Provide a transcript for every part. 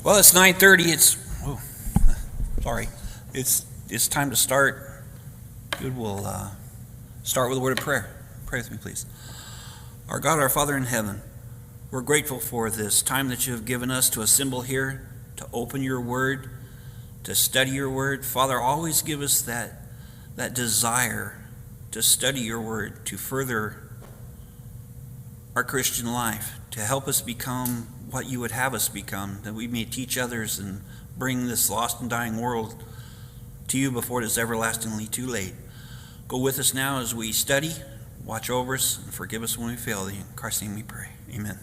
Well, it's 9:30. It's time to start. Good. We'll start with a word of prayer. Pray with me, please. Our God, our Father in heaven, we're grateful for this time that you have given us to assemble here, to open your word, to study your word. Father, always give us that desire to study your word, to further our Christian life, to help us become what you would have us become, that we may teach others and bring this lost and dying world to you before it is everlastingly too late. Go with us now as we study, watch over us, and forgive us when we fail thee. In Christ's name we pray. Amen.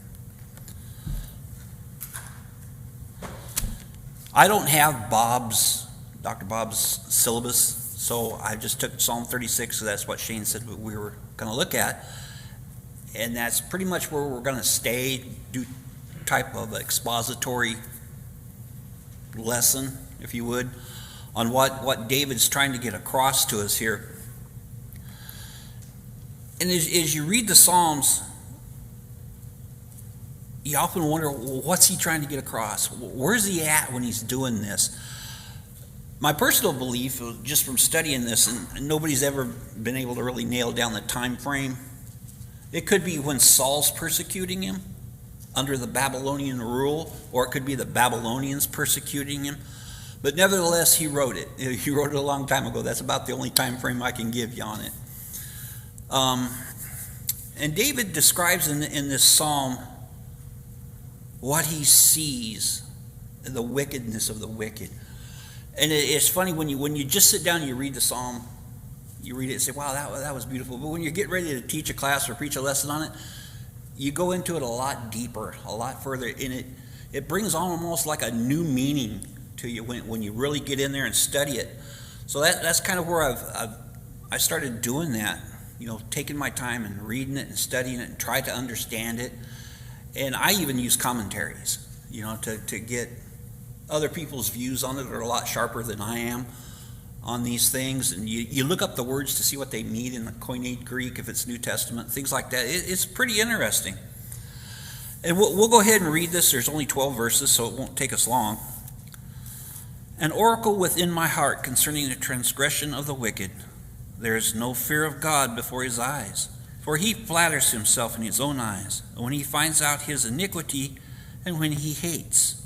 I don't have Dr. Bob's syllabus, so I just took Psalm 36, so that's what Shane said we were going to look at. And that's pretty much where we're going to stay, do type of expository lesson, if you would, on what David's trying to get across to us here. And as you read the Psalms, you often wonder, well, what's he trying to get across? Where's he at when he's doing this? My personal belief, just from studying this, and nobody's ever been able to really nail down the time frame, it could be when Saul's persecuting him under the Babylonian rule, or it could be the Babylonians persecuting him. But nevertheless, he wrote it. He wrote it a long time ago. That's about the only time frame I can give you on it. And David describes in this psalm what he sees, the wickedness of the wicked. And it's funny when you just sit down and you read the psalm, you read it and say, wow, that was beautiful. But when you get ready to teach a class or preach a lesson on it, you go into it a lot deeper, a lot further. And it brings on almost like a new meaning to you when you really get in there and study it. So that's kind of where I started doing that, taking my time and reading it and studying it and try to understand it. And I even use commentaries, to get other people's views on it that are a lot sharper than I am on these things. And you look up the words to see what they mean in the Koine Greek, if it's New Testament, things like that. It's pretty interesting. And we'll go ahead and read this. There's only 12 verses, so it won't take us long. An oracle within my heart concerning the transgression of the wicked. There is no fear of God before his eyes, for he flatters himself in his own eyes, when he finds out his iniquity and when he hates.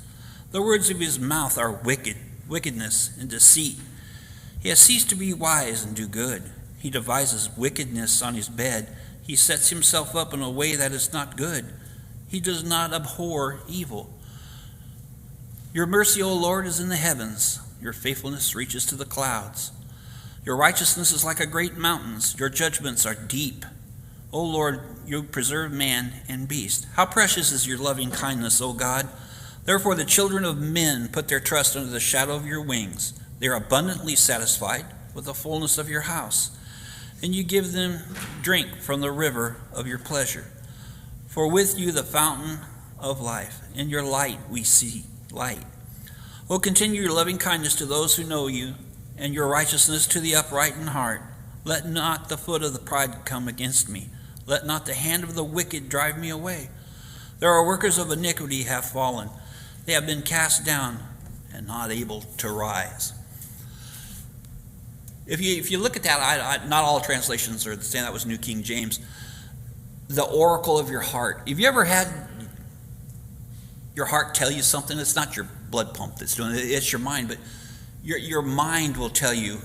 The words of his mouth are wickedness and deceit. He has ceased to be wise and do good. He devises wickedness on his bed. He sets himself up in a way that is not good. He does not abhor evil. Your mercy, O Lord, is in the heavens. Your faithfulness reaches to the clouds. Your righteousness is like a great mountains. Your judgments are deep. O Lord, you preserve man and beast. How precious is your loving kindness, O God. Therefore the children of men put their trust under the shadow of your wings. They are abundantly satisfied with the fullness of your house, and you give them drink from the river of your pleasure. For with you the fountain of life, in your light we see light. O continue your loving kindness to those who know you, and your righteousness to the upright in heart. Let not the foot of the pride come against me. Let not the hand of the wicked drive me away. There are workers of iniquity have fallen. They have been cast down and not able to rise. If you look at that, not all translations are the same. That was New King James. The oracle of your heart. Have you ever had your heart tell you something? It's not your blood pump that's doing it. It's your mind. But your mind will tell you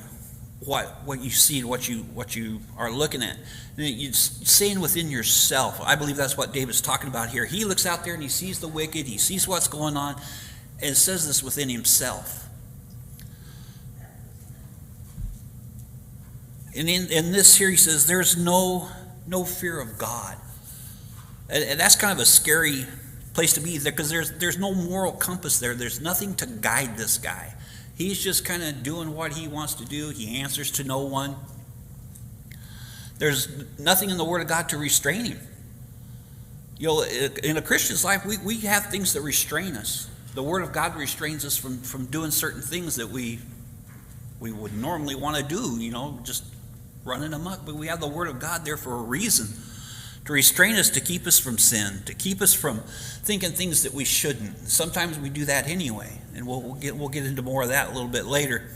what you see, what you are looking at. And you're saying within yourself. I believe that's what David's talking about here. He looks out there and he sees the wicked. He sees what's going on. And it says this within himself. And in this here, he says, there's no fear of God. And that's kind of a scary place to be there, because there's no moral compass there. There's nothing to guide this guy. He's just kind of doing what he wants to do. He answers to no one. There's nothing in the Word of God to restrain him. In a Christian's life, we have things that restrain us. The Word of God restrains us from doing certain things that we would normally want to do, just running amok. But we have the Word of God there for a reason, to restrain us, to keep us from sin, to keep us from thinking things that we shouldn't. Sometimes we do that anyway, and we'll get into more of that a little bit later.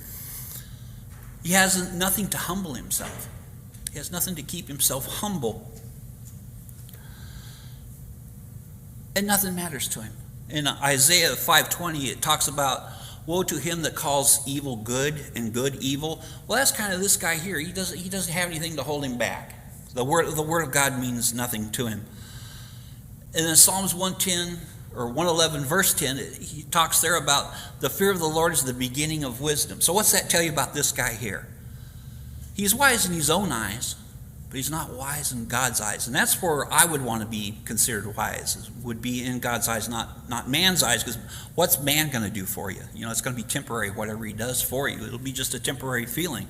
He has nothing to humble himself. He has nothing to keep himself humble. And nothing matters to him. In Isaiah 5:20, it talks about, woe to him that calls evil good and good evil. Well, that's kind of this guy here. He doesn't have anything to hold him back. The word of God means nothing to him. And in Psalms 110 or 111 verse 10, he talks there about the fear of the Lord is the beginning of wisdom. So what's that tell you about this guy here? He's wise in his own eyes, but he's not wise in God's eyes. And that's where I would want to be considered wise, would be in God's eyes, not man's eyes, because what's man going to do for you? You know, it's going to be temporary, whatever he does for you. It'll be just a temporary feeling.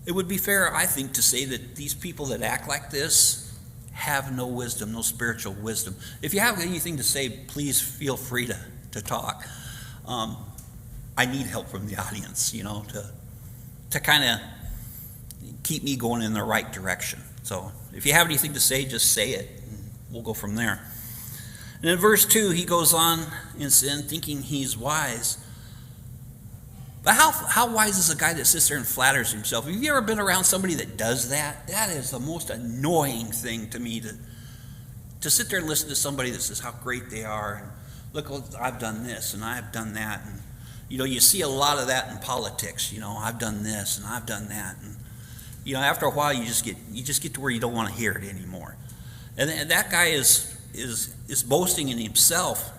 It would be fair, I think, to say that these people that act like this have no wisdom, no spiritual wisdom. If you have anything to say, please feel free to talk. I need help from the audience, you know, to kind of keep me going in the right direction. So if you have anything to say, just say it, and we'll go from there. And in verse 2, he goes on in sin, thinking he's wise. But how wise is a guy that sits there and flatters himself? Have you ever been around somebody that does that? That is the most annoying thing to me, to sit there and listen to somebody that says how great they are, and look, I've done this and I've done that. And you know, you see a lot of that in politics. You know, I've done this and I've done that, and you know, after a while, you just get to where you don't want to hear it anymore. And that guy is boasting in himself.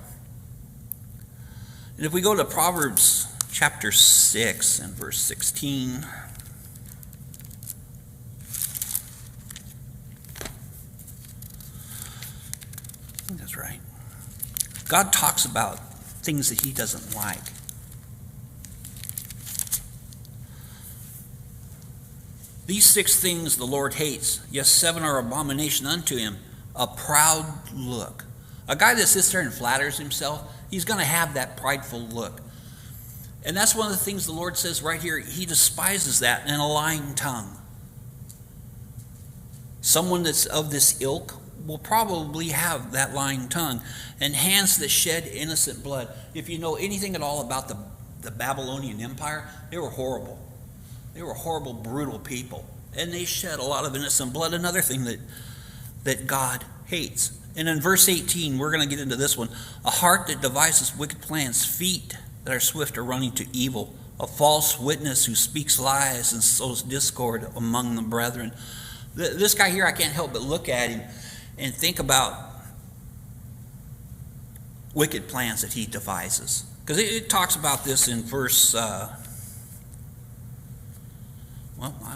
And if we go to Proverbs chapter 6 and verse 16. I think that's right. God talks about things that he doesn't like. These 6 things the Lord hates, yes, 7 are abomination unto him. A proud look. A guy that sits there and flatters himself, he's going to have that prideful look. And that's one of the things the Lord says right here. He despises that, and a lying tongue. Someone that's of this ilk will probably have that lying tongue, and hands that shed innocent blood. If you know anything at all about the Babylonian Empire, they were horrible. They were horrible, brutal people, and they shed a lot of innocent blood. Another thing that God hates. And in verse 18, we're going to get into this one. A heart that devises wicked plans, feet that are swift to running to evil, a false witness who speaks lies and sows discord among the brethren. This guy here, I can't help but look at him and think about wicked plans that he devises. Because it talks about this in verse, I'm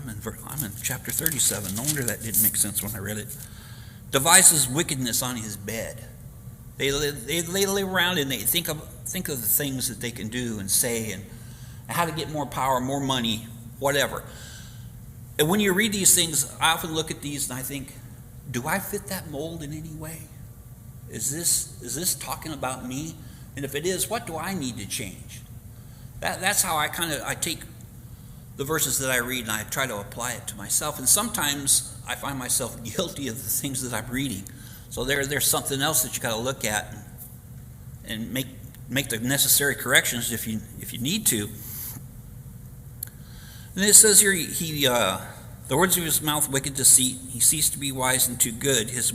in chapter 37. No wonder that didn't make sense when I read it. Devises wickedness on his bed. They lay around and they think of the things that they can do and say and how to get more power, more money, whatever. And when you read these things, I often look at these and I think, do I fit that mold in any way? Is this talking about me? And if it is, what do I need to change? That's how I take the verses that I read and I try to apply it to myself. And sometimes I find myself guilty of the things that I'm reading. So there's something else that you got to look at and make the necessary corrections if you need to. And it says here, the words of his mouth wicked deceit. He ceased to be wise and too good. His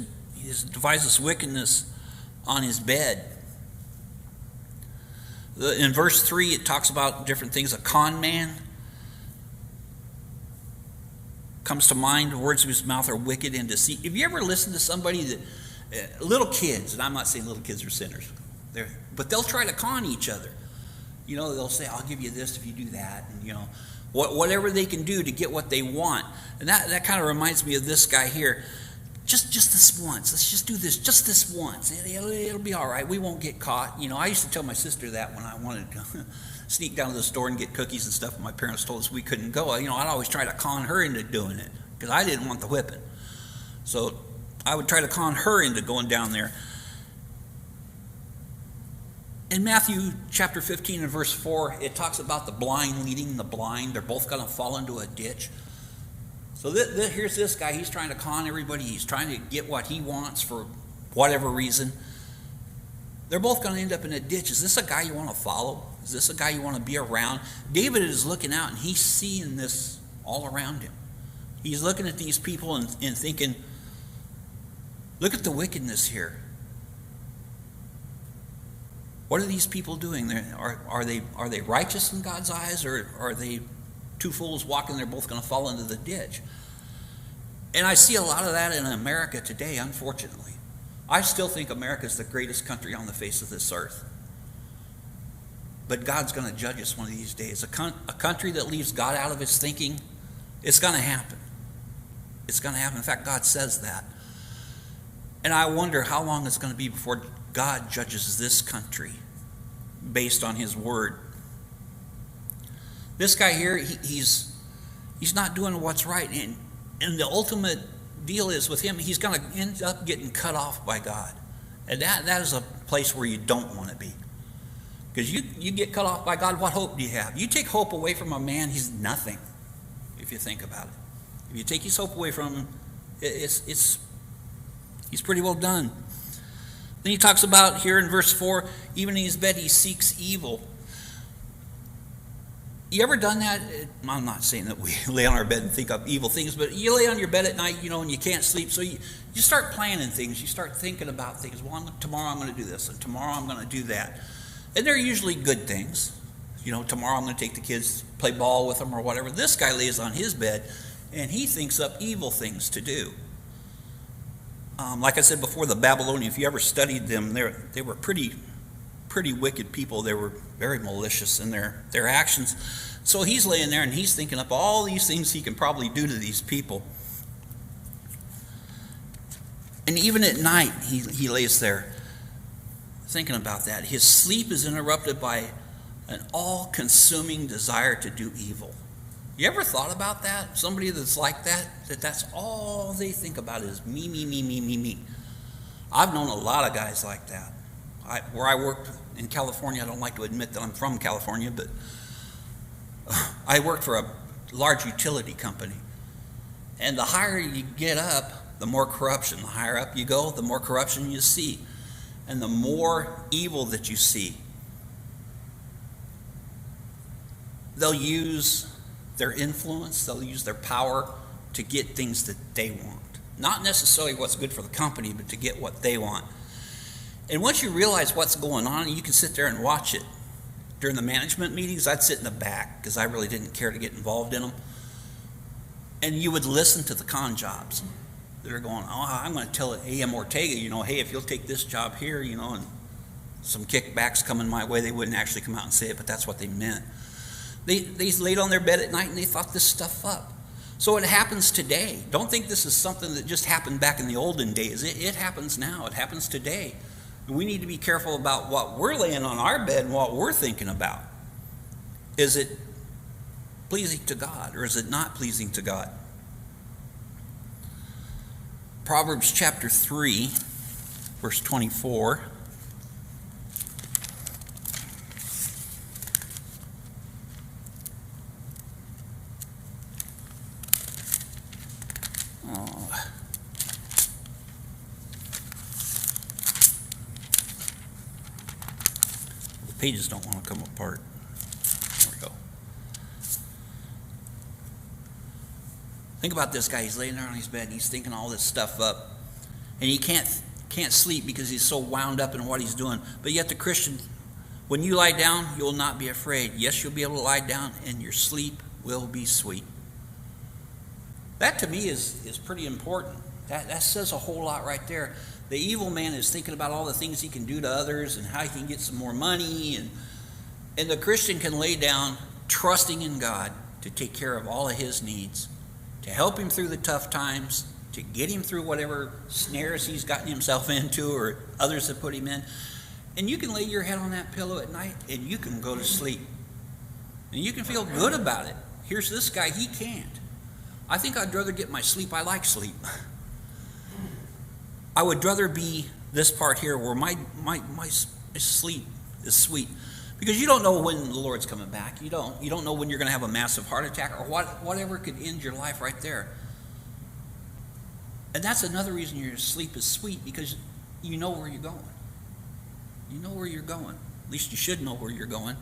devises wickedness on his bed. In verse 3, it talks about different things. A con man comes to mind. The words of his mouth are wicked and deceit. Have you ever listened to somebody that little kids, and I'm not saying little kids are sinners, but they'll try to con each other. You know, they'll say, I'll give you this if you do that, and you know, whatever they can do to get what they want. And that kind of reminds me of this guy here. Just this once. Let's just do this just this once. It'll be all right. We won't get caught. You know, I used to tell my sister that when I wanted to sneak down to the store and get cookies and stuff, and my parents told us we couldn't go. You know, I'd always try to con her into doing it because I didn't want the whipping. So I would try to con her into going down there. In Matthew chapter 15 and verse 4, it talks about the blind leading the blind. They're both going to fall into a ditch. So here's this guy. He's trying to con everybody. He's trying to get what he wants for whatever reason. They're both going to end up in a ditch. Is this a guy you want to follow? Is this a guy you want to be around? David is looking out, and he's seeing this all around him. He's looking at these people and thinking, look at the wickedness here. What are these people doing? Are they righteous in God's eyes, or are they two fools walking? They're both going to fall into the ditch. And I see a lot of that in America today, unfortunately. I still think America is the greatest country on the face of this earth. But God's going to judge us one of these days. A country that leaves God out of its thinking, it's going to happen. It's going to happen. In fact, God says that. And I wonder how long it's going to be before God judges this country based on his word. This guy here, he's not doing what's right. And the ultimate deal is with him, he's going to end up getting cut off by God. And that is a place where you don't want to be. Because you get cut off by God, what hope do you have? You take hope away from a man, he's nothing, if you think about it. If you take his hope away from him, he's pretty well done. Then he talks about here in verse 4, even in his bed he seeks evil. You ever done that? I'm not saying that we lay on our bed and think up evil things, but you lay on your bed at night, and you can't sleep, so you start planning things. You start thinking about things. Well, tomorrow I'm going to do this, and tomorrow I'm going to do that. And they're usually good things. Tomorrow I'm going to take the kids, play ball with them or whatever. This guy lays on his bed, and he thinks up evil things to do. Like I said before, the Babylonians, if you ever studied them, they were pretty wicked people. They were very malicious in their actions. So he's laying there and he's thinking up all these things he can probably do to these people. And even at night, he lays there thinking about that. His sleep is interrupted by an all-consuming desire to do evil. You ever thought about that? Somebody that's like that's all they think about is me, me, me, me, me, me. I've known a lot of guys like that. Where I worked in California, I don't like to admit that I'm from California, but I worked for a large utility company. And the higher you get up, the more corruption. The higher up you go, the more corruption you see. And the more evil that you see. They'll use their influence, they'll use their power to get things that they want. Not necessarily what's good for the company, but to get what they want. And once you realize what's going on, you can sit there and watch it. During the management meetings, I'd sit in the back because I really didn't care to get involved in them. And you would listen to the con jobs that are going, I'm going to tell A.M. Ortega, hey, if you'll take this job here, and some kickbacks coming my way. They wouldn't actually come out and say it, but that's what they meant. They laid on their bed at night and they thought this stuff up. So it happens today. Don't think this is something that just happened back in the olden days. It happens now. It happens today. We need to be careful about what we're laying on our bed and what we're thinking about. Is it pleasing to God or is it not pleasing to God? Proverbs chapter 3, verse 24. Pages don't want to come apart. There we go. Think about this guy. He's laying there on his bed and he's thinking all this stuff up. And he can't sleep because he's so wound up in what he's doing. But yet the Christian, when you lie down, you will not be afraid. Yes, you'll be able to lie down and your sleep will be sweet. That to me is pretty important. That says a whole lot right there. The evil man is thinking about all the things he can do to others and how he can get some more money. And the Christian can lay down trusting in God to take care of all of his needs, to help him through the tough times, to get him through whatever snares he's gotten himself into or others have put him in. And you can lay your head on that pillow at night and you can go to sleep. And you can feel good about it. Here's this guy, he can't. I think I'd rather get my sleep. I like sleep. I would rather be this part here where my sleep is sweet. Because you don't know when the Lord's coming back. You don't know when you're going to have a massive heart attack or whatever could end your life right there. And that's another reason your sleep is sweet, because you know where you're going. You know where you're going. At least you should know where you're going.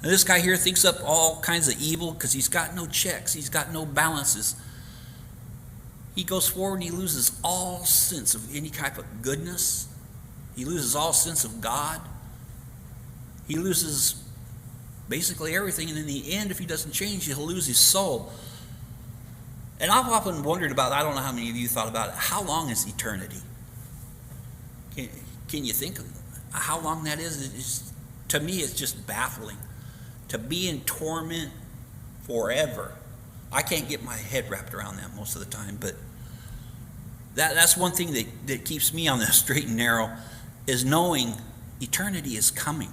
And this guy here thinks up all kinds of evil because he's got no checks. He's got no balances. He goes forward and he loses all sense of any type of goodness. He loses all sense of God. He loses basically everything. And in the end, if he doesn't change, he'll lose his soul. And I've often wondered about, I don't know how many of you thought about it, how long is eternity? Can you think of how long that is? To me, it's just baffling. To be in torment forever. I can't get my head wrapped around that most of the time, but that's one thing that keeps me on the straight and narrow, is knowing eternity is coming.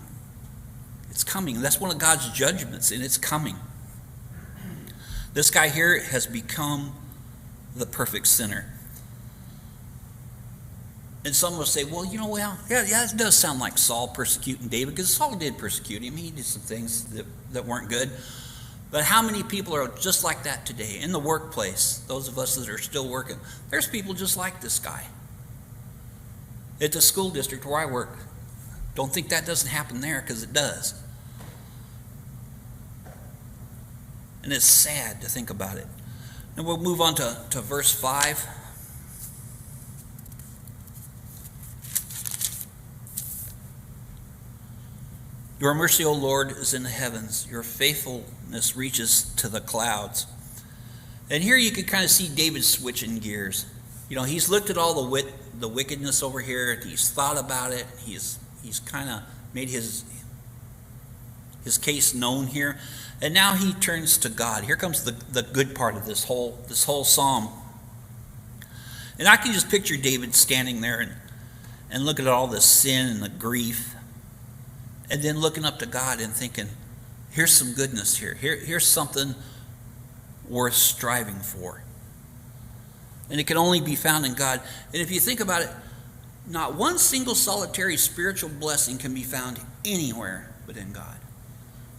It's coming. That's one of God's judgments, and it's coming. This guy here has become the perfect sinner. And some will say, well, yeah, it does sound like Saul persecuting David, because Saul did persecute him. He did some things that weren't good. But how many people are just like that today? In the workplace, those of us that are still working, there's people just like this guy. At the school district where I work, don't think that doesn't happen there, because it does. And it's sad to think about it. And we'll move on to verse 5. Your mercy, O Lord, is in the heavens. Your faithfulness reaches to the clouds. And here you can kind of see David switching gears. He's looked at all the wickedness over here. He's thought about it. He's kind of made his case known here. And now he turns to God. Here comes the good part of this whole psalm. And I can just picture David standing there and looking at all the sin and the grief. And then looking up to God and thinking, here's some goodness here. Here's something worth striving for. And it can only be found in God. And if you think about it, not one single solitary spiritual blessing can be found anywhere but in God.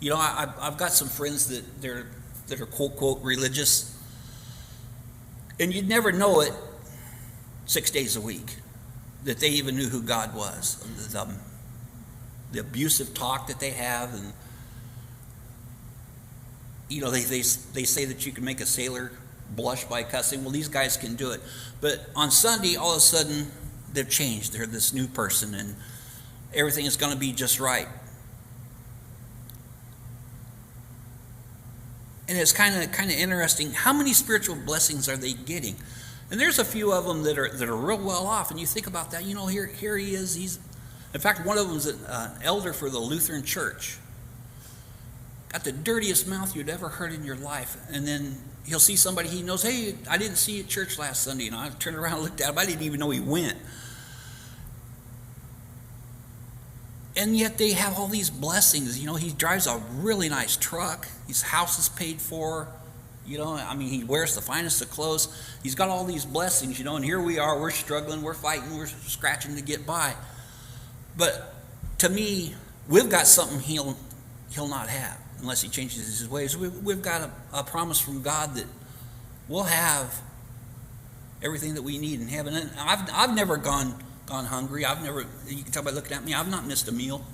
I've got some friends that are quote, quote, religious. And you'd never know it 6 days a week that they even knew who God was. The abusive talk that they have, and they say that you can make a sailor blush by cussing. Well, these guys can do it, but on Sunday, all of a sudden, they've changed. They're this new person, and everything is going to be just right. And it's kind of interesting. How many spiritual blessings are they getting? And there's a few of them that are real well off. And you think about that. Here he is. In fact, one of them is an elder for the Lutheran Church. Got the dirtiest mouth you'd ever heard in your life. And then he'll see somebody he knows, hey, I didn't see you at church last Sunday. And I turned around and looked at him. I didn't even know he went. And yet they have all these blessings. He drives a really nice truck. His house is paid for. He wears the finest of clothes. He's got all these blessings, and here we are. We're struggling. We're fighting. We're scratching to get by. But to me, we've got something he'll not have unless he changes his ways. We've got a promise from God that we'll have everything that we need in heaven. And I've never gone hungry. You can tell by looking at me, I've not missed a meal.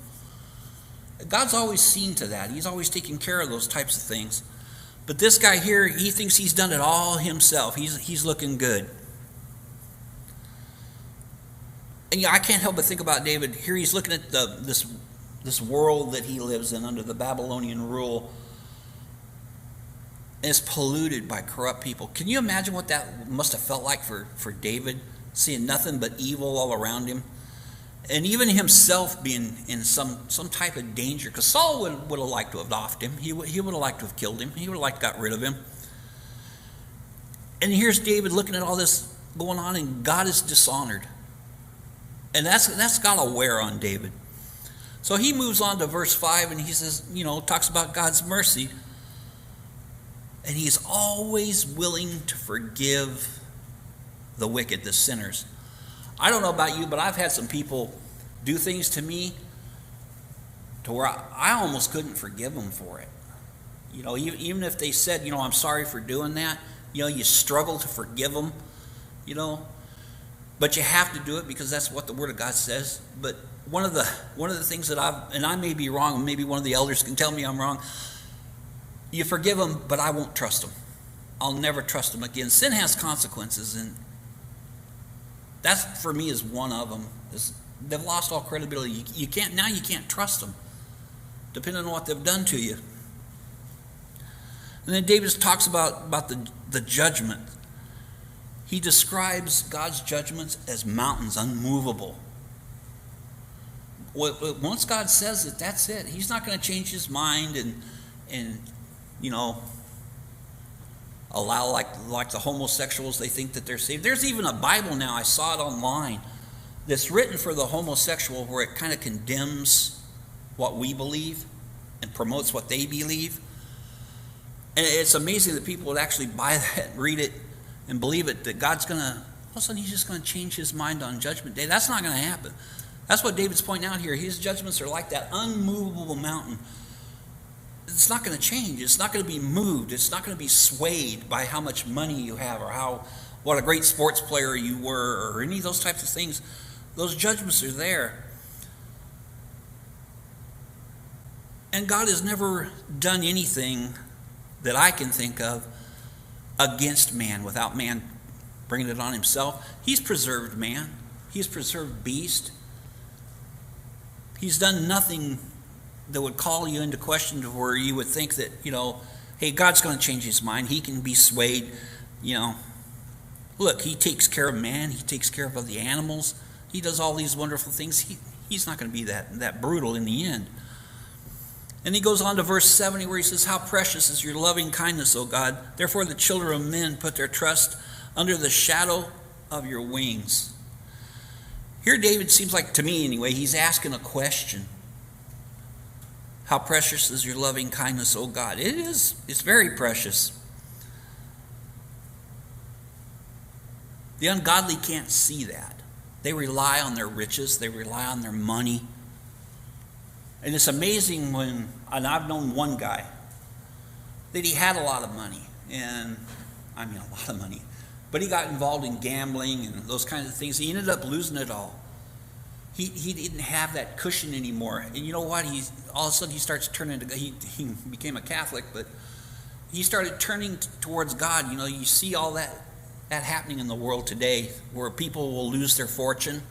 God's always seen to that. He's always taking care of those types of things. But this guy here, he thinks he's done it all himself. He's looking good. And I can't help but think about David. Here he's looking at this world that he lives in under the Babylonian rule. And it's polluted by corrupt people. Can you imagine what that must have felt like for David? Seeing nothing but evil all around him. And even himself being in some type of danger. Because Saul would have liked to have offed him. He would have liked to have killed him. He would have liked to have got rid of him. And here's David looking at all this going on, and God is dishonored. And that's got a wear on David. So he moves on to verse 5, and he says, talks about God's mercy. And he's always willing to forgive the wicked, the sinners. I don't know about you, but I've had some people do things to me to where I almost couldn't forgive them for it. Even if they said, I'm sorry for doing that, you struggle to forgive them. you know. But you have to do it because that's what the Word of God says. But one of the things that I may be wrong, maybe one of the elders can tell me I'm wrong. You forgive them, but I won't trust them. I'll never trust them again. Sin has consequences, and that for me is one of them. They've lost all credibility. You can't trust them, depending on what they've done to you. And then David talks about the judgment. He describes God's judgments as mountains, unmovable. Once God says it, that's it. He's not going to change his mind and allow like the homosexuals, they think that they're saved. There's even a Bible now, I saw it online, that's written for the homosexual where it kind of condemns what we believe and promotes what they believe. And it's amazing that people would actually buy that and read it and believe it, that God's going to, all of a sudden he's just going to change his mind on Judgment Day. That's not going to happen. That's what David's pointing out here. His judgments are like that unmovable mountain. It's not going to change. It's not going to be moved. It's not going to be swayed by how much money you have or what a great sports player you were or any of those types of things. Those judgments are there. And God has never done anything that I can think of against man without man bringing it on himself. He's preserved man. He's preserved beast. He's done nothing that would call you into question to where you would think that, hey, God's going to change his mind. He can be swayed, Look, he takes care of man. He takes care of the animals. He does all these wonderful things. He's not going to be that brutal in the end. And he goes on to verse 70 where he says, how precious is your loving kindness, O God. Therefore the children of men put their trust under the shadow of your wings. Here David seems like, to me anyway, he's asking a question. How precious is your loving kindness, O God? It is. It's very precious. The ungodly can't see that. They rely on their riches. They rely on their money. And it's amazing and I've known one guy, that he had a lot of money. And, a lot of money. But he got involved in gambling and those kinds of things. He ended up losing it all. He didn't have that cushion anymore. And you know what? All of a sudden he starts turning to God. He became a Catholic, but he started turning towards God. You see all that happening in the world today where people will lose their fortune.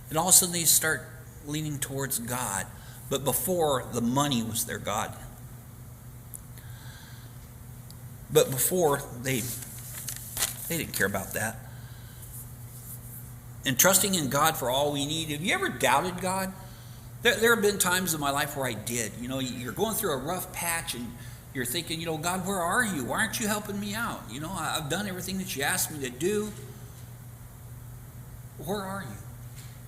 And all of a sudden they start leaning towards God. But before, the money was their God. But before, they didn't care about that. And trusting in God for all we need. Have you ever doubted God? There have been times in my life where I did. You're going through a rough patch and you're thinking, God, where are you? Why aren't you helping me out? I've done everything that you asked me to do. Where are you?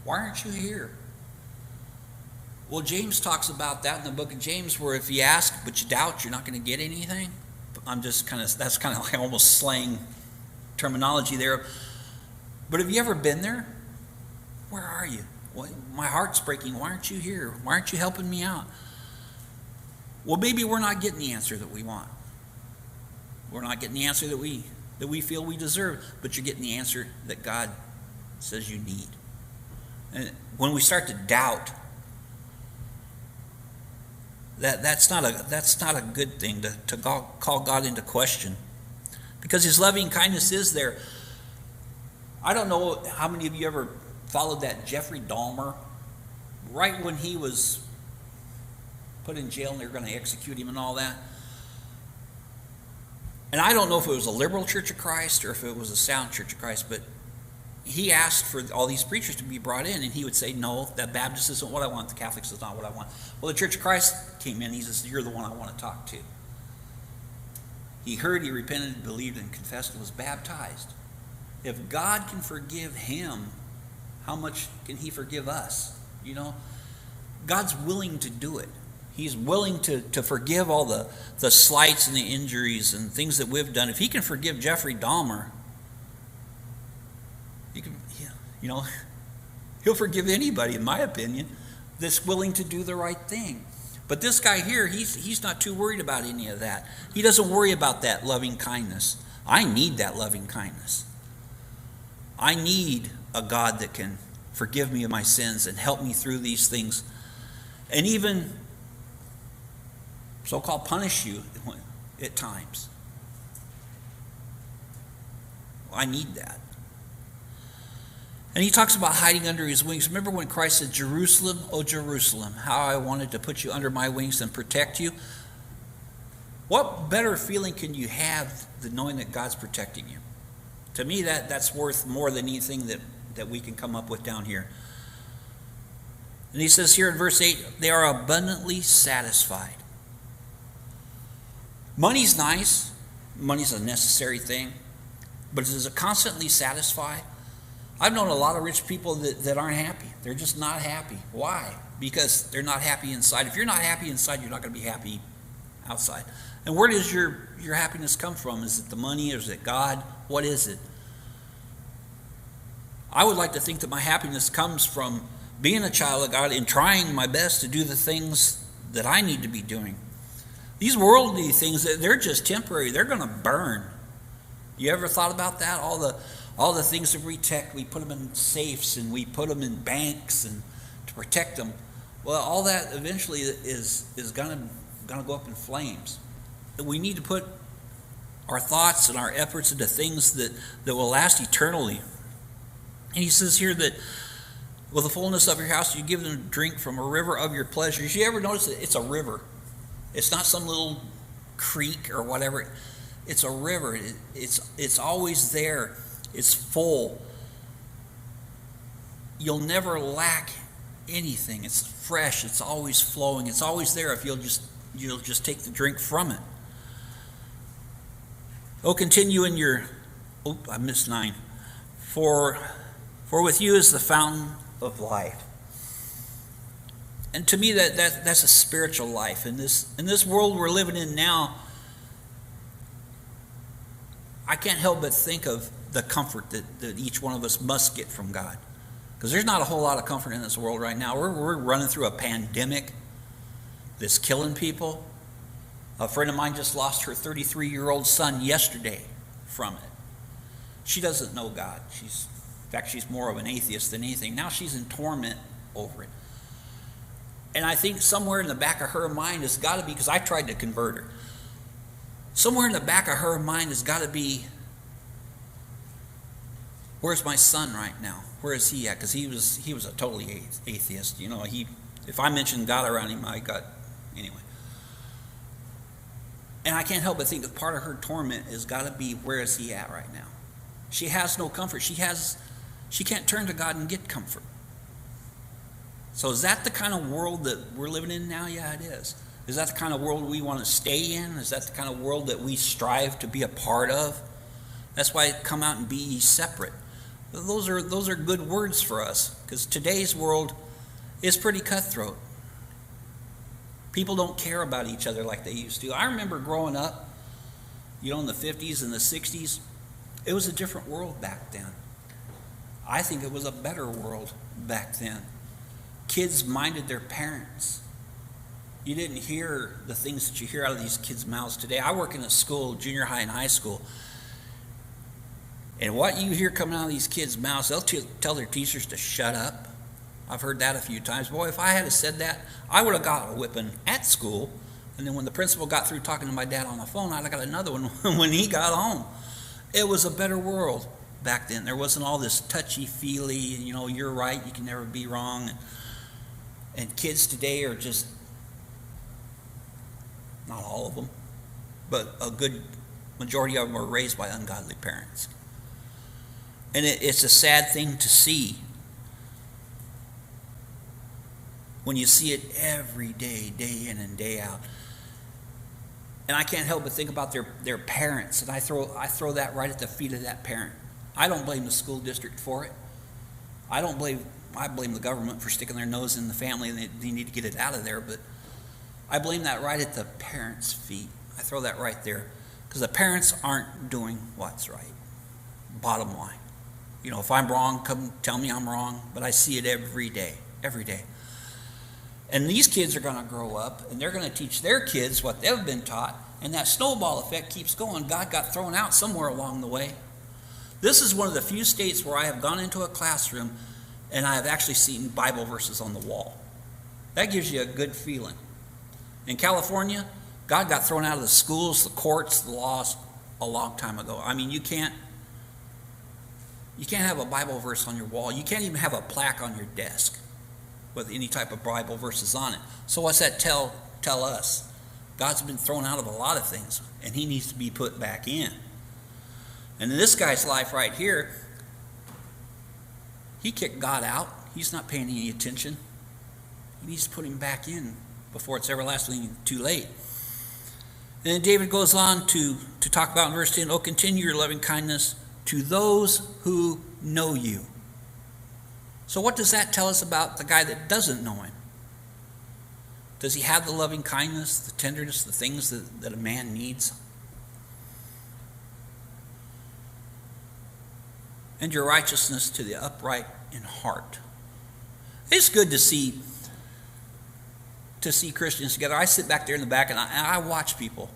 Why aren't you here? Well, James talks about that in the book of James, where if you ask but you doubt, you're not going to get anything. That's kind of like almost slang terminology there. But have you ever been there? Where are you? Well, my heart's breaking. Why aren't you here? Why aren't you helping me out? Well, maybe we're not getting the answer that we want. We're not getting the answer that we feel we deserve, but you're getting the answer that God says you need. And when we start to doubt, that's not a good thing to call God into question, because his loving kindness is there. I don't know how many of you ever followed that Jeffrey Dahmer. Right when he was put in jail and they were going to execute him and all that. And I don't know if it was a liberal Church of Christ or if it was a sound Church of Christ, but he asked for all these preachers to be brought in, and he would say, no, the Baptist isn't what I want, the Catholics is not what I want. Well, the Church of Christ came in, he says, you're the one I want to talk to. He heard, he repented, believed, and confessed, and was baptized. If God can forgive him, how much can he forgive us? God's willing to do it. He's willing to forgive all the slights and the injuries and things that we've done. If he can forgive Jeffrey Dahmer, he'll forgive anybody, in my opinion, that's willing to do the right thing. But this guy here, he's not too worried about any of that. He doesn't worry about that loving kindness. I need that loving kindness. I need a God that can forgive me of my sins and help me through these things, and even so-called punish you at times. I need that. And he talks about hiding under his wings. Remember when Christ said, Jerusalem, oh Jerusalem, how I wanted to put you under my wings and protect you? What better feeling can you have than knowing that God's protecting you? To me, that's worth more than anything that we can come up with down here. And he says here in verse 8, they are abundantly satisfied. Money's nice. Money's a necessary thing. But does it constantly satisfy? I've known a lot of rich people that aren't happy. They're just not happy. Why? Because they're not happy inside. If you're not happy inside, you're not going to be happy outside. And where does your happiness come from? Is it the money? Or is it God? What is it? I would like to think that my happiness comes from being a child of God and trying my best to do the things that I need to be doing. These worldly things, they're just temporary. They're going to burn. You ever thought about that? All the things that we protect, we put them in safes and we put them in banks and to protect them. Well, all that eventually is going to go up in flames. And we need to put our thoughts and our efforts into things that will last eternally. And he says here that with the fullness of your house, you give them drink from a river of your pleasures. You ever notice that it's a river? It's not some little creek or whatever. It's a river. It's always there. It's full. You'll never lack anything. It's fresh. It's always flowing. It's always there if you'll just take the drink from it. Oh, continue in your. Oh, I missed 9. For with you is the fountain of life. And to me, that's a spiritual life. In this world we're living in now, I can't help but think of the comfort that each one of us must get from God. Because there's not a whole lot of comfort in this world right now. We're running through a pandemic that's killing people. A friend of mine just lost her 33-year-old son yesterday from it. She doesn't know God. In fact, she's more of an atheist than anything. Now she's in torment over it. And I think somewhere in the back of her mind has got to be, because I tried to convert her, somewhere in the back of her mind has got to be, where's my son right now? Where is he at? Because he was a totally atheist. You know, if I mentioned God around him, anyway. And I can't help but think that part of her torment has got to be, where is he at right now? She has no comfort. She can't turn to God and get comfort. So is that the kind of world that we're living in now? Yeah, it is. Is that the kind of world we want to stay in? Is that the kind of world that we strive to be a part of? That's why come out and be ye separate. Those are good words for us, because today's world is pretty cutthroat. People don't care about each other like they used to. I remember growing up, in the 50s and the 60s, it was a different world back then. I think it was a better world back then. Kids minded their parents. You didn't hear the things that you hear out of these kids' mouths today. I work in a school, junior high and high school, and what you hear coming out of these kids' mouths, they'll tell their teachers to shut up. I've heard that a few times. Boy, if I had said that, I would have got a whipping at school, and then when the principal got through talking to my dad on the phone, I'd have got another one when he got home. It was a better world back then. There wasn't all this touchy-feely, you're right, you can never be wrong. And kids today are just, not all of them, but a good majority of them are raised by ungodly parents. And it's a sad thing to see when you see it every day, day in and day out. And I can't help but think about their parents, and I throw that right at the feet of that parent. I don't blame the school district for it. I blame the government for sticking their nose in the family, and they need to get it out of there, but I blame that right at the parents' feet. I throw that right there, because the parents aren't doing what's right. Bottom line. If I'm wrong, come tell me I'm wrong, but I see it every day. And these kids are going to grow up, and they're going to teach their kids what they've been taught, and that snowball effect keeps going. God got thrown out somewhere along the way. This is one of the few states where I have gone into a classroom and I have actually seen Bible verses on the wall. That gives you a good feeling. In California, God got thrown out of the schools, the courts, the laws a long time ago. I mean, you can't have a Bible verse on your wall. You can't even have a plaque on your desk with any type of Bible verses on it. So what's that tell us? God's been thrown out of a lot of things, and he needs to be put back in. And in this guy's life right here, he kicked God out. He's not paying any attention. He needs to put him back in before it's everlastingly too late. And then David goes on to talk about in verse 10, "Oh, continue your loving kindness to those who know you." So what does that tell us about the guy that doesn't know him? Does he have the loving kindness, the tenderness, the things that a man needs? "And your righteousness to the upright in heart." It's good to see Christians together. I sit back there in the back and I watch people.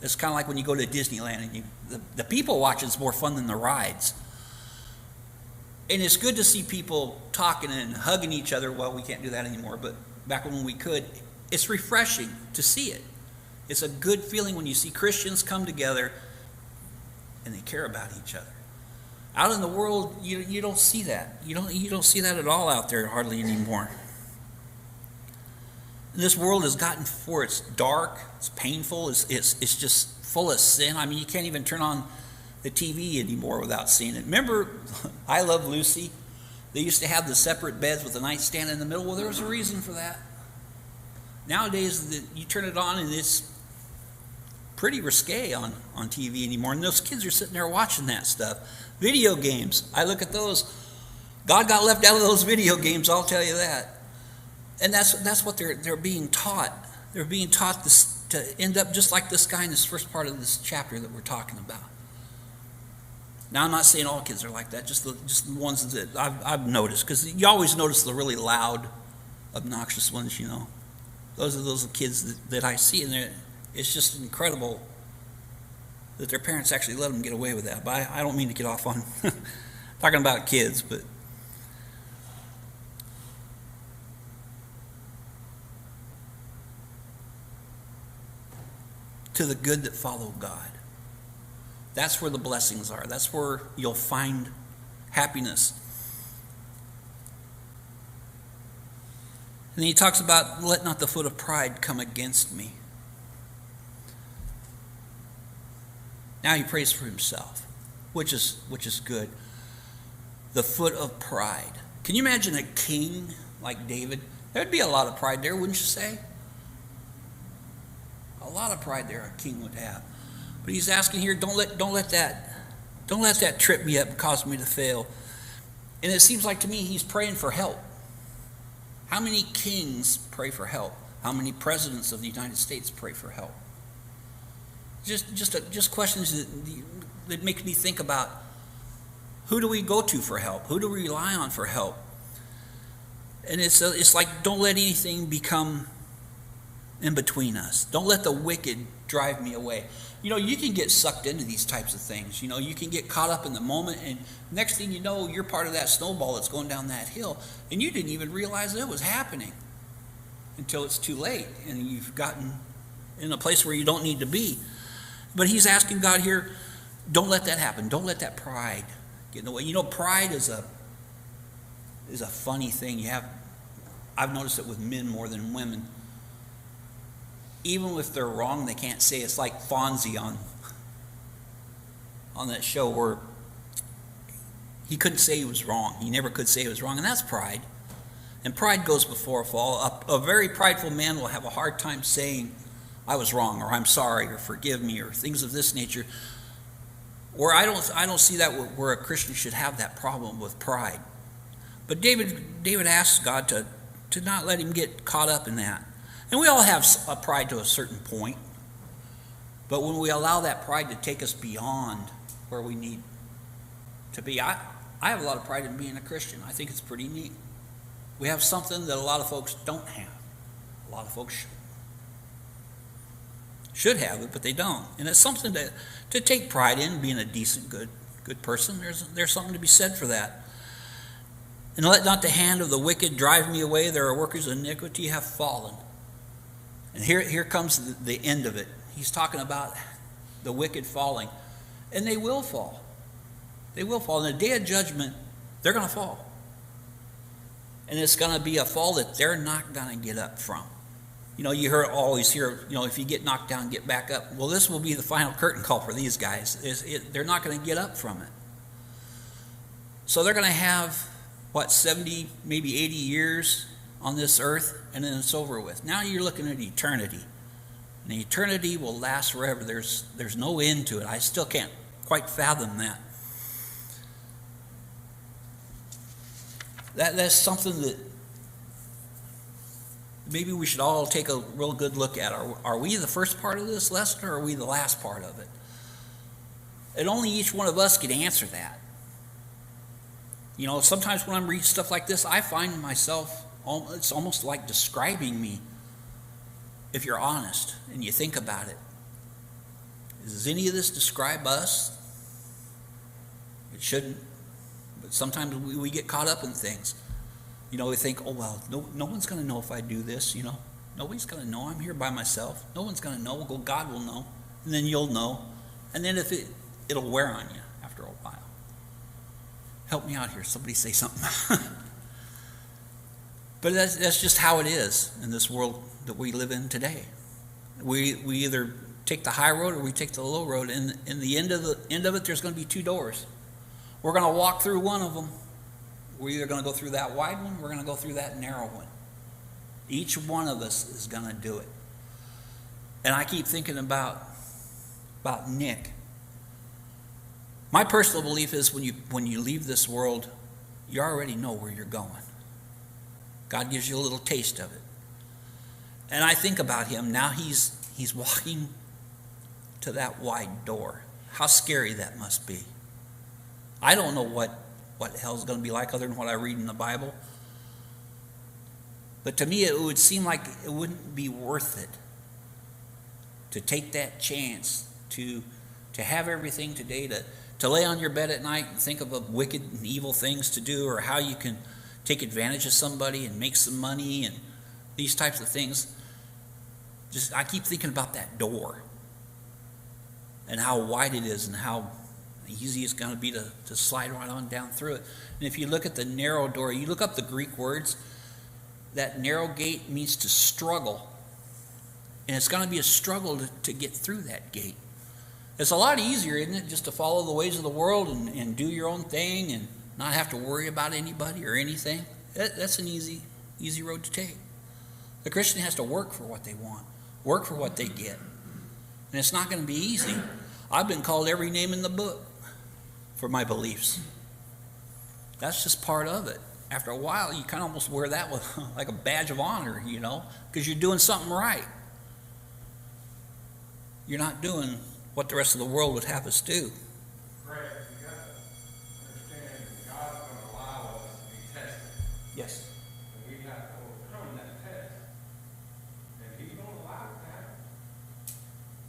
It's kind of like when you go to Disneyland and the people watching is more fun than the rides. And it's good to see people talking and hugging each other. Well, we can't do that anymore, but back when we could, it's refreshing to see it. It's a good feeling when you see Christians come together and they care about each other. Out in the world, you don't see that. You don't see that at all out there hardly anymore. This world has gotten, for it's dark, it's painful, it's just full of sin. I mean, you can't even turn on the TV anymore without seeing it. Remember, I Love Lucy? They used to have the separate beds with a nightstand in the middle. Well, there was a reason for that. Nowadays, you turn it on and it's pretty risque on TV anymore. And those kids are sitting there watching that stuff. Video games, I look at those. God got left out of those video games, I'll tell you that. And that's what they're being taught. They're being taught this, to end up just like this guy in this first part of this chapter that we're talking about. Now, I'm not saying all kids are like that, just the ones that I've noticed, because you always notice the really loud, obnoxious ones, you know. Those are those kids that I see, and it's just incredible that their parents actually let them get away with that. But I don't mean to get off on talking about kids, but to the good that follow God. That's where the blessings are. That's where you'll find happiness. And then he talks about, "Let not the foot of pride come against me." Now he prays for himself, which is good. The foot of pride. Can you imagine a king like David? There'd be a lot of pride there, wouldn't you say? A lot of pride there a king would have. But he's asking here, don't let that trip me up and cause me to fail. And it seems like to me he's praying for help. How many kings pray for help? How many presidents of the United States pray for help? Just questions that make me think about, who do we go to for help? Who do we rely on for help? And it's like, don't let anything become in between us. Don't let the wicked drive me away. You know, you can get sucked into these types of things. You know, you can get caught up in the moment, and next thing you know, you're part of that snowball that's going down that hill, and you didn't even realize it was happening until it's too late, and you've gotten in a place where you don't need to be. But he's asking God here, don't let that happen. Don't let that pride get in the way. You know, pride is a funny thing. I've noticed it with men more than women. Even if they're wrong, they can't say. It's like Fonzie on that show where he couldn't say he was wrong. He never could say he was wrong, and that's pride. And pride goes before a fall. A very prideful man will have a hard time saying, "I was wrong," or "I'm sorry," or "forgive me," or things of this nature. Or I don't see that where a Christian should have that problem with pride. But David asks God to not let him get caught up in that. And we all have a pride to a certain point. But when we allow that pride to take us beyond where we need to be, I have a lot of pride in being a Christian. I think it's pretty neat. We have something that a lot of folks don't have. A lot of folks should have it, but they don't. And it's something to take pride in, being a decent, good good person. There's something to be said for that. And let not the hand of the wicked drive me away. There are workers of iniquity have fallen. And here comes the end of it. He's talking about the wicked falling. And they will fall. They will fall. In the day of judgment, they're going to fall. And it's going to be a fall that they're not going to get up from. You know, you always hear, if you get knocked down, get back up. Well, this will be the final curtain call for these guys. They're not going to get up from it. So they're going to have, 70, maybe 80 years on this earth, and then it's over with. Now you're looking at eternity. And eternity will last forever. There's no end to it. I still can't quite fathom that. That's something that maybe we should all take a real good look at. Are we the first part of this lesson, or are we the last part of it? And only each one of us can answer that. Sometimes when I'm reading stuff like this, I find myself, it's almost like describing me, if you're honest and you think about it. Does any of this describe us? It shouldn't. But sometimes we get caught up in things. We think, oh, well, no one's going to know if I do this, Nobody's going to know. I'm here by myself. No one's going to know. Well, God will know. And then you'll know. And then it'll wear on you after a while. Help me out here. Somebody say something. But that's just how it is in this world that we live in today. We either take the high road or we take the low road. And in the end of it, there's going to be two doors. We're going to walk through one of them. We're either going to go through that wide one, or we're going to go through that narrow one. Each one of us is going to do it. And I keep thinking about Nick. My personal belief is when you leave this world, you already know where you're going. God gives you a little taste of it. And I think about him. Now he's walking to that wide door. How scary that must be. I don't know what hell's going to be like other than what I read in the Bible. But to me, it would seem like it wouldn't be worth it to take that chance to have everything today, to lay on your bed at night and think of wicked and evil things to do, or how you can take advantage of somebody and make some money and these types of things. I keep thinking about that door and how wide it is and how easy it's going to be to slide right on down through it. And if you look at the narrow door, you look up the Greek words, that narrow gate means to struggle. And it's going to be a struggle to get through that gate. It's a lot easier, isn't it, just to follow the ways of the world and do your own thing and not have to worry about anybody or anything. That's an easy road to take. The Christian has to work for what they want, work for what they get. And it's not going to be easy. I've been called every name in the book for my beliefs. That's just part of it. After a while, you kind of almost wear that like a badge of honor, because you're doing something right. You're not doing what the rest of the world would have us do. Greg, you got to understand God's going to allow us to be tested. Yes. And we have to overcome that test. And He's going to allow it to happen.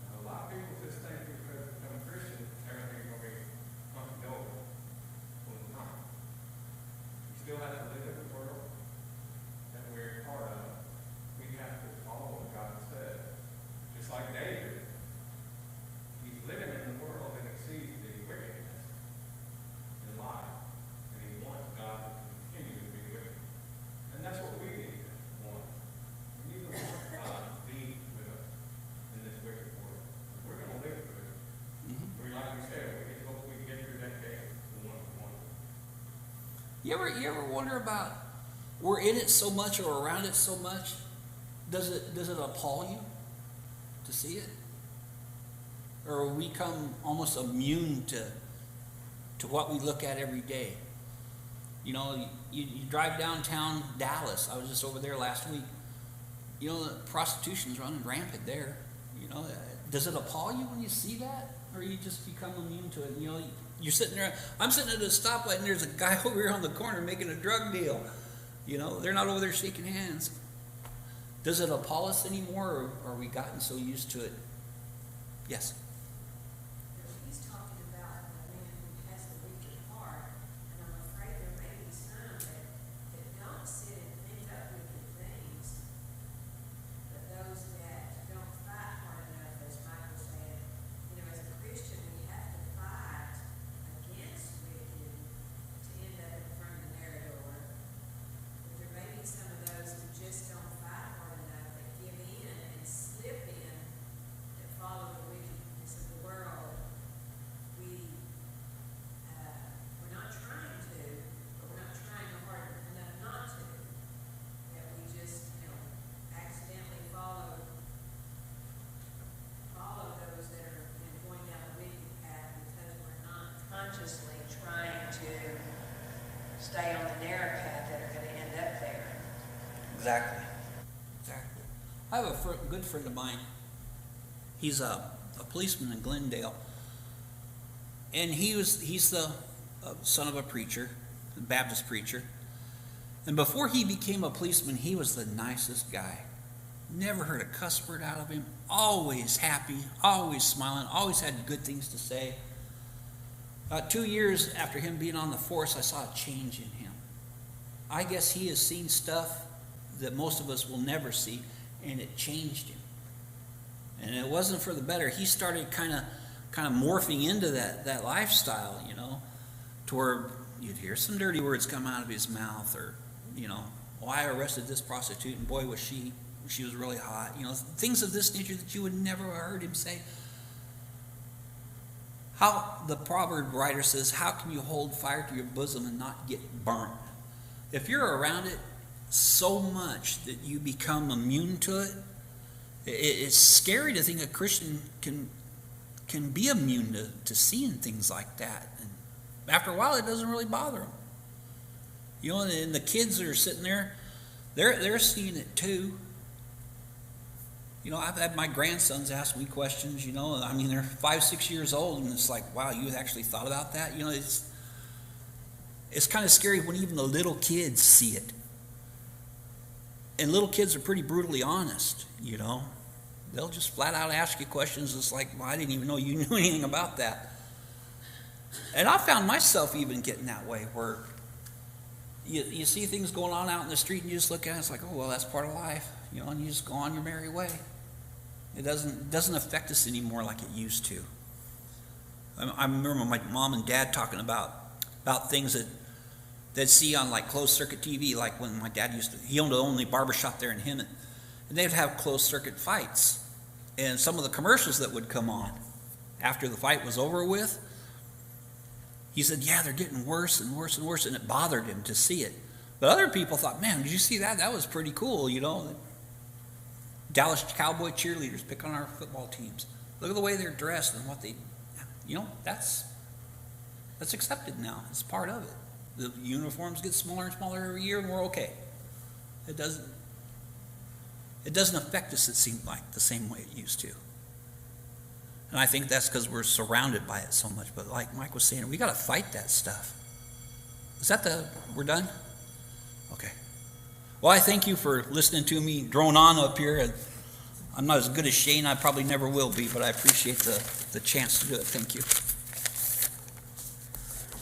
Now, a lot of people just think because they become Christian, everything's going to be hunky-dory. Well, it's not. You still have to live in the world that we're a part of. We have to follow what God said. Just like David. He's living in the world and he sees the wickedness in life. And he wants God to continue to be wicked. And that's what we need to want. We need to want God to be with us in this wicked world. We're going to live through it. We're like we said, we can get through that day one to one. You ever wonder about, we're in it so much or around it so much, does it appall you to see it? Or we come almost immune to what we look at every day? You drive downtown Dallas. I was just over there last week. The prostitution's running rampant there. Does it appall you when you see that? Or you just become immune to it? You're sitting there. I'm sitting at a stoplight and there's a guy over here on the corner making a drug deal. They're not over there shaking hands. Does it appall us anymore, or are we gotten so used to it? Yes. He's talking about a man who has consciously trying to stay on the narrow path that are going to end up there. Exactly. I have a good friend of mine. He's a policeman in Glendale, and he's the son of a preacher, a Baptist preacher. And before he became a policeman, he was the nicest guy. Never heard a cuss word out of him. Always happy, always smiling, always had good things to say. 2 years after him being on the force, I saw a change in him. I guess he has seen stuff that most of us will never see, and it changed him. And it wasn't for the better. He started kind of morphing into that lifestyle, to where you'd hear some dirty words come out of his mouth, or, I arrested this prostitute, and boy, was she was really hot. Things of this nature that you would never have heard him say. How the proverb writer says, how can you hold fire to your bosom and not get burnt? If you're around it so much that you become immune to it, it's scary to think a Christian can be immune to seeing things like that. And after a while, it doesn't really bother them. And the kids that are sitting there, they're seeing it too. I've had my grandsons ask me questions, they're 5, 6 years old, and it's like, wow, you actually thought about that? It's kind of scary when even the little kids see it. And little kids are pretty brutally honest, They'll just flat out ask you questions. It's like, well, I didn't even know you knew anything about that. And I found myself even getting that way, where you see things going on out in the street and you just look at it, it's like, oh, well, that's part of life, and you just go on your merry way. It doesn't affect us anymore like it used to. I remember my mom and dad talking about things that they'd see on like closed circuit TV, like when my dad he owned the only barbershop there in Hemet, and they'd have closed circuit fights. And some of the commercials that would come on after the fight was over with, he said, yeah, they're getting worse and worse and worse, and it bothered him to see it. But other people thought, man, did you see that? That was pretty cool, Dallas Cowboy cheerleaders pick on our football teams. Look at the way they're dressed and what they, that's accepted now. It's part of it. The uniforms get smaller and smaller every year, and we're okay. It doesn't affect us, it seemed like, the same way it used to. And I think that's because we're surrounded by it so much. But like Mike was saying, we got to fight that stuff. Is that we're done? Okay. Well, I thank you for listening to me drone on up here. And I'm not as good as Shane. I probably never will be, but I appreciate the chance to do it. Thank you.